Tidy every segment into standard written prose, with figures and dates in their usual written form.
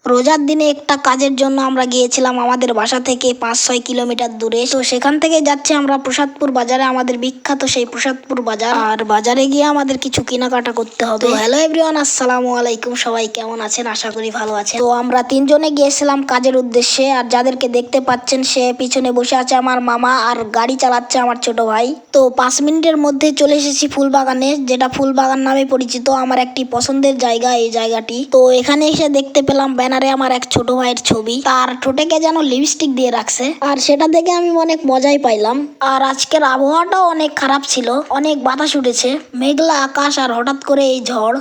রোজার দিনে একটা কাজের জন্য আমরা গিয়েছিলাম আমাদের বাসা থেকে 5-6 কিলোমিটার দূরে। তো সেখান থেকে যাচ্ছি আমরা প্রসাদপুর বাজারে, আমাদের বিখ্যাত সেই প্রসাদপুর বাজার। আর বাজারে গিয়ে আমাদের কিছু কেনাকাটা করতে হবে। হ্যালো এভরিওয়ান, আসসালামু আলাইকুম। সবাই কেমন আছেন? আশা করি ভালো আছেন। তো আমরা তিনজনে গিয়েছিলাম কাজের উদ্দেশ্যে। আর যাদেরকে দেখতে পাচ্ছেন সে পিছনে বসে আছে আমার মামা, আর গাড়ি চালাচ্ছে আমার ছোট ভাই। তো 5 মিনিটের মধ্যে চলে এসেছি ফুলবাগানে, যেটা ফুলবাগান নামে পরিচিত। আমার একটি পছন্দের জায়গা এই জায়গাটি। তো এখানে এসে দেখতে পেলাম ব্যানারে আমার এক ছোট ভাইয়ের ছবি, তার ঠোঁটেকে যেন লিপস্টিক দিয়ে রাখছে। আর সেটা দেখে আমি অনেক মজাই পাইলাম। আর আজকের আবহাওয়াটাও অনেক খারাপ ছিল, অনেক বাতাস উঠেছে, মেঘলা আকাশ, আর হঠাৎ করে এই ঝড়।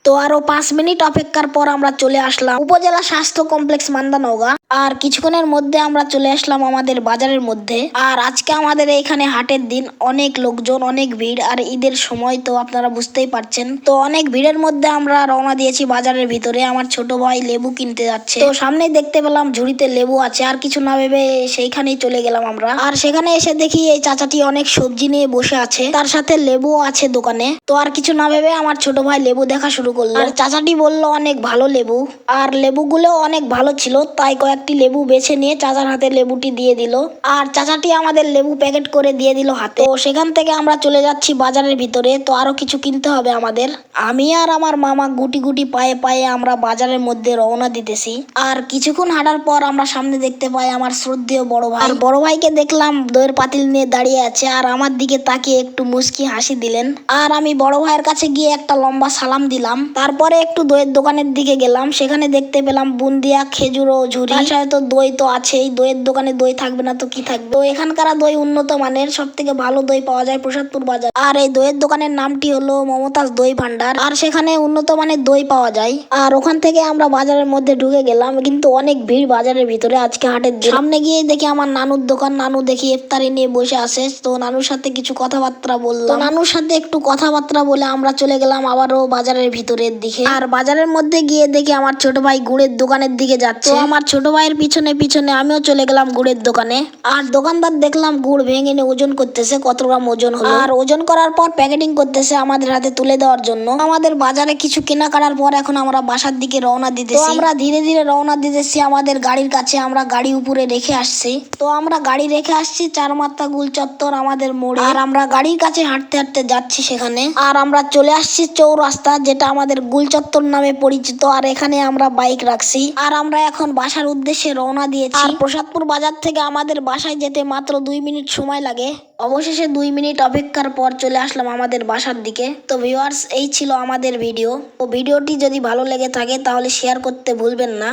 তো আরো 5 মিনিট অপেক্ষার পর আমরা চলে আসলাম উপজেলা স্বাস্থ্য কমপ্লেক্স মান্দা নওগাঁ। আর কিছুক্ষণের মধ্যে আমরা চলে আসলাম আমাদের বাজারের মধ্যে। আর আজকে আমাদের এখানে হাটের দিন, অনেক লোকজন, অনেক ভিড়। আর ঈদের সময় তো আপনারা বুঝতেই পারছেন। তো অনেক ভিড়ের মধ্যে আমরা রওনা দিয়েছি বাজারের ভিতরে। আমার ছোট ভাই লেবু কিনতে যাচ্ছে। তো সামনেই দেখতে পেলাম ঝুড়িতে লেবু আছে। আর কিছু না ভেবে সেইখানেই চলে গেলাম আমরা। আর সেখানে এসে দেখি এই চাচাটি অনেক সবজি নিয়ে বসে আছে, তার সাথে লেবুও আছে দোকানে। তো আর কিছু না ভেবে আমার ছোট ভাই লেবু দেখা শুরু করলো। আর চাচাটি বলল অনেক ভালো লেবু। আর লেবুগুলো অনেক ভালো ছিল, তাই কয়েকটি লেবু বেছে নিয়ে চাচার হাতে লেবুটি দিয়ে দিল। আর চাচাটি আমাদের লেবু প্যাকেট করে দিয়ে দিল হাতে। তো সেখান থেকে আমরা চলে যাচ্ছি বাজারের ভিতরে। তো আরো কিছু কিনতে হবে আমাদের। আমি আর আমার মামা গুটি গুটি পায়ে পায়ে আমরা বাজারের মধ্যে রওনা দিতেছি। আর কিছুক্ষণ হাঁটার পর আমরা সামনে দেখতে পাই আমার শ্রদ্ধেয় বড় ভাই। আর বড় ভাইকে দেখলাম দইয়ের পাতিল নিয়ে দাঁড়িয়ে আছে, আর আমার দিকে তাকিয়ে একটু মুচকি হাসি দিলেন। আর আমি বড় ভাইয়ের কাছে গিয়ে একটা লম্বা সালাম দিলাম। তারপরে একটু দইয়ের দোকানের দিকে গেলাম। সেখানে দেখতে পেলাম বুন্দিয়া, খেজুর ও ঝুরি। তার সাথে তো দই তো আছেই, দইয়ের দোকানে দই থাকবে না তো কি থাকবে। তো এখানকার দই উন্নত মানের, সব থেকে ভালো দই পাওয়া যায় প্রসাদপুর বাজার। আর এই দইয়ের দোকানের নামটি হলো মমতাজ দই ভান্ডার। আর সেখানে উন্নত মানের দই পাওয়া যায়। আর ওখান থেকে আমরা বাজারের মধ্যে ঢুকে গেলাম, কিন্তু অনেক ভিড় বাজারের ভিতরে আজকে হাটের দিন। সামনে গিয়ে দেখি আমার নানুর দোকান। নানু দেখি ইফতারি নিয়ে বসে আছে। তো নানুর সাথে কিছু কথাবার্তা বললাম। নানুর সাথে একটু কথাবার্তা বলে আমরা চলে গেলাম আবারও বাজারের ভিতরের দিকে। আর বাজারের মধ্যে গিয়ে দেখি আমার ছোট ভাই গুড়ের দোকানের দিকে যাচ্ছে। তো আমার ছোট ভাইয়ের পিছনে পিছনে আমিও চলে গেলাম গুড়ের দোকানে। আর দোকানদার দেখলাম গুড় ভেঙে নিয়ে ওজন করতেছে, কত গ্রাম ওজন হলো। আর ওজন করার পর প্যাকেটিং করতেছে আমাদের হাতে তুলে দেওয়ার জন্য। আমাদের বাজারে কিছু কেনাকাটার পর এখন আমরা বাসার দিকে রওনা দিতেছি। আমরা ধীরে ধীরে রওনা দিতেছি আমাদের গাড়ির কাছে। আমরা গাড়ি উপরে রেখে আসছি। তো আমরা গাড়ি রেখে আসছি চারমাত্রা গুল চত্বর আমাদের মোড়ে। আর আমরা গাড়ির কাছে হাঁটতে হাঁটতে যাচ্ছি সেখানে। আর আমরা চলে আসছি চৌরাস্তা, যেটা আমাদের গুল চত্বর নামে পরিচিত। আর এখানে আমরা বাইক রাখছি। আর আমরা এখন বাসার উদ্দেশ্যে রওনা দিয়েছি। আর প্রসাদপুর বাজার থেকে আমাদের বাসায় যেতে মাত্র 2 মিনিট সময় লাগে। অবশেষে 2 মিনিট অপেক্ষার পর চলে আসলাম আমাদের বাসার দিকে। তো ভিউয়ার্স, এই ছিল আমাদের ভিডিও। তো ভিডিওটি যদি ভালো লেগে থাকে তাহলে শেয়ার করতে ভুলবেন না।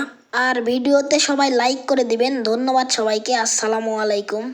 আর ভিডিওতে সবাই লাইক করে দিবেন। ধন্যবাদ সবাইকে। আসসালামু আলাইকুম।